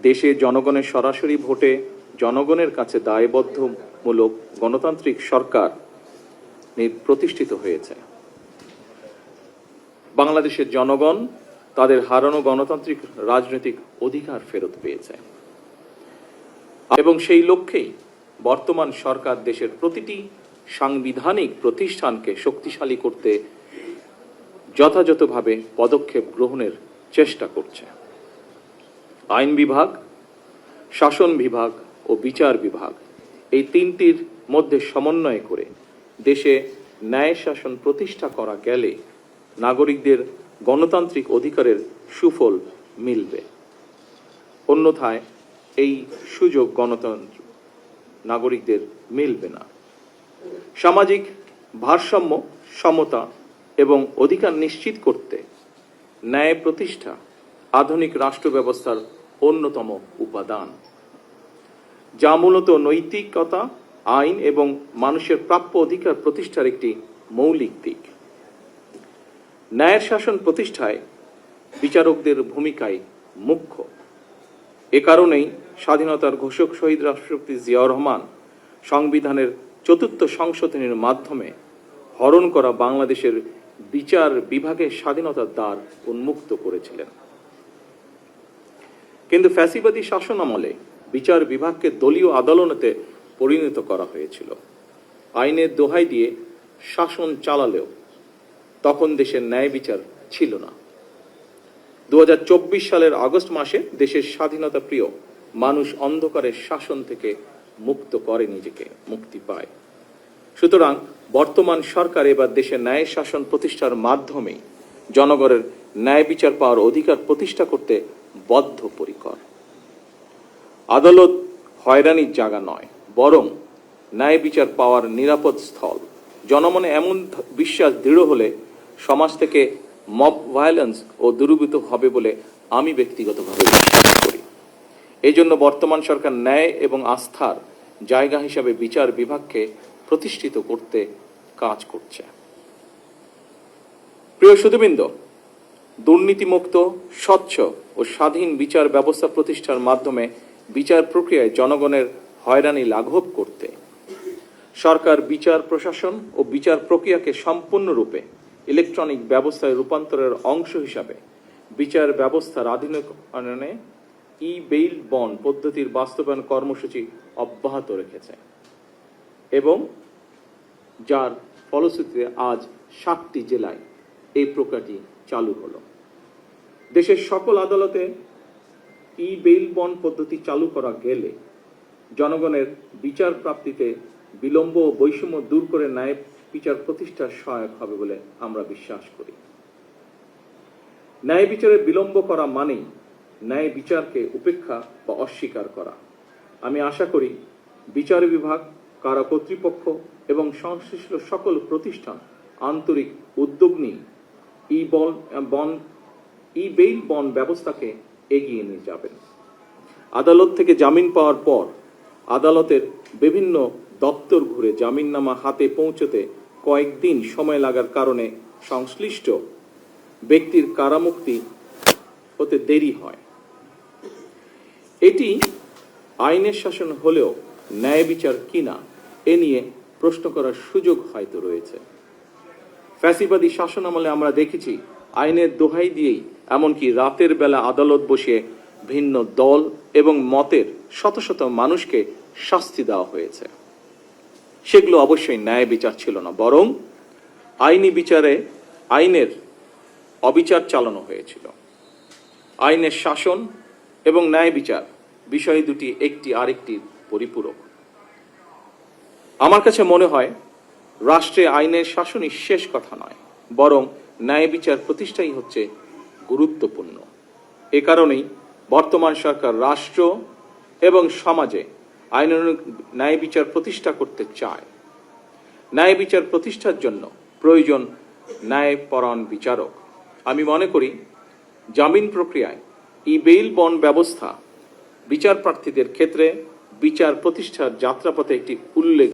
দেশে জনগণের সরাসরি ভোটে জনগণের কাছে দায়বদ্ধমূলক গণতান্ত্রিক সরকার প্রতিষ্ঠিত হয়েছে। বাংলাদেশের জনগণ তাদের হারানো গণতান্ত্রিক রাজনৈতিক অধিকার ফেরত পেয়েছে এবং সেই লক্ষ্যেই বর্তমান সরকার দেশের প্রতিটি সাংবিধানিক প্রতিষ্ঠানকে শক্তিশালী করতে যথাযথভাবে পদক্ষেপ গ্রহণের চেষ্টা করছে। আইন বিভাগ, শাসন বিভাগ ও বিচার বিভাগ এই তিনটির মধ্যে সমন্বয় করে দেশে ন্যায় শাসন প্রতিষ্ঠা করা গেলে নাগরিকদের গণতান্ত্রিক অধিকারের সুফল মিলবে। অন্যথায় এই সুযোগ নাগরিকদের মিলবে না। সামাজিক ভারসাম্য, সমতা এবং অধিকার নিশ্চিত করতে ন্যায় প্রতিষ্ঠা আধুনিক রাষ্ট্র ব্যবস্থার অন্যতম উপাদান, যা মূলত নৈতিকতা, আইন এবং মানুষের প্রাপ্য অধিকার প্রতিষ্ঠার একটি মৌলিক দিক। ন্যায়ের শাসন প্রতিষ্ঠায় বিচারকদের ভূমিকাই মুখ্য। এ কারণেই স্বাধীনতার ঘোষক শহীদ রাষ্ট্রপতি জিয়াউর রহমান সংবিধানের ৪র্থ সংশোধনীর মাধ্যমে হরণ করা বাংলাদেশের বিচার বিভাগের স্বাধীনতার দ্বার উন্মুক্ত করেছিলেন। কিন্তু ফ্যাসিবাদী শাসন আমলে বিচার বিভাগকে দলীয় আদালতে পরিণত করা হয়েছিল। আইনের দোহাই দিয়ে শাসন চালালেও তখন দেশের ন্যায় বিচার ছিল না। ২০২৪ সালের আগস্ট মাসে দেশের স্বাধীনতা প্রিয় মানুষ অন্ধকারের শাসন থেকে মুক্তি পায়। সুতরাং বর্তমান সরকার এবার দেশের ন্যায় শাসন প্রতিষ্ঠার মাধ্যমে জনগণের ন্যায় বিচার পাওয়ার অধিকার প্রতিষ্ঠা করতে বদ্ধপরিকর। আদালত হয়রানির জায়গা নয়, বরং ন্যায় বিচার পাওয়ার নিরাপদ স্থল। জনমনে এমন বিশ্বাস দৃঢ় হলে সমাজ থেকে মব ভায়োলেন্স ও দূরীভূত হবে বলে আমি ব্যক্তিগতভাবে বিশ্বাস করি। এই জন্য বর্তমান সরকার ন্যায় এবং আস্থার জায়গা হিসাবে বিচার বিভাগকে প্রতিষ্ঠিত করতে কাজ করছে। প্রিয় সুধীবৃন্দ, দুর্নীতিমুক্ত, স্বচ্ছ ও স্বাধীন বিচার ব্যবস্থা প্রতিষ্ঠার মাধ্যমে বিচার প্রক্রিয়ায় জনগণের হয়রানি লাঘব করতে সরকার বিচার প্রশাসন ও বিচার প্রক্রিয়াকে সম্পূর্ণরূপে ইলেকট্রনিক ব্যবস্থায় রূপান্তরের অংশ হিসাবে বিচার ব্যবস্থার আধুনিকায়নে ই-বেইল বন্ড পদ্ধতির বাস্তবায়ন কর্মসূচি অব্যাহত রেখেছে এবং যার ফলশ্রুতিতে আজ 7টি জেলায় এই প্রক্রিয়াটি চালু হলো। দেশের সকল আদালতে ই-বেইল বন্ড পদ্ধতি চালু করা গেলে জনগণের বিচার প্রাপ্তিতে বিলম্ব ও বৈষম্য দূর করে ন্যায় বিচার প্রতিষ্ঠার সহায়ক হবে বলে আমরা বিশ্বাস করি। ন্যায় বিচারে বিলম্ব করা মানেই ন্যায় বিচারকে উপেক্ষা বা অস্বীকার করা। আমি আশা করি বিচার বিভাগ, কারা কর্তৃপক্ষ এবং সংশ্লিষ্ট সকল প্রতিষ্ঠান আন্তরিক উদ্যোগ নিয়ে ই-বেইল বন্ড ব্যবস্থাকে এগিয়ে নিয়ে যাবেন। আদালত থেকে জামিন পাওয়ার পর আদালতের বিভিন্ন দপ্তর ঘুরে জামিননামা হাতে পৌঁছতে কয়েকদিন সময় লাগার কারণে সংশ্লিষ্ট ব্যক্তির কারামুক্তি হতে দেরি হয়। এটি আইনের শাসন হলেও ন্যায় বিচার কিনা এ নিয়ে প্রশ্ন করার সুযোগ হয়তো রয়েছে। ফ্যাসিবাদী শাসন আমলে আমরা দেখেছি আইনের দোহাই দিয়েই এমনকি রাতের বেলা আদালত বসিয়ে ভিন্ন দল এবং মতের শত শত মানুষকে শাস্তি দেওয়া হয়েছে। সেগুলো অবশ্যই ন্যায় বিচার ছিল না, বরং আইনি বিচারে আইনের অবিচার চালানো হয়েছিল। আইনের শাসন এবং ন্যায় বিচার বিষয় দুটি একটি আরেকটির পরিপূরক। আমার কাছে মনে হয় রাষ্ট্রে আইনের শাসনই শেষ কথা নয়, বরং ন্যায় বিচার প্রতিষ্ঠাই হচ্ছে গুরুত্বপূর্ণ। এ কারণেই বর্তমান সরকার রাষ্ট্র এবং সমাজে আইনানুগ ন্যায় বিচার প্রতিষ্ঠা করতে চায়। ন্যায় বিচার প্রতিষ্ঠার জন্য প্রয়োজন ন্যায়পরায়ণ বিচারক। আমি মনে করি জামিন প্রক্রিয়ায় ই-বেইল বন্ড ব্যবস্থা বিচার প্রার্থীদের ক্ষেত্রে বিচার প্রতিষ্ঠার যাত্রাপথে একটি উল্লেখ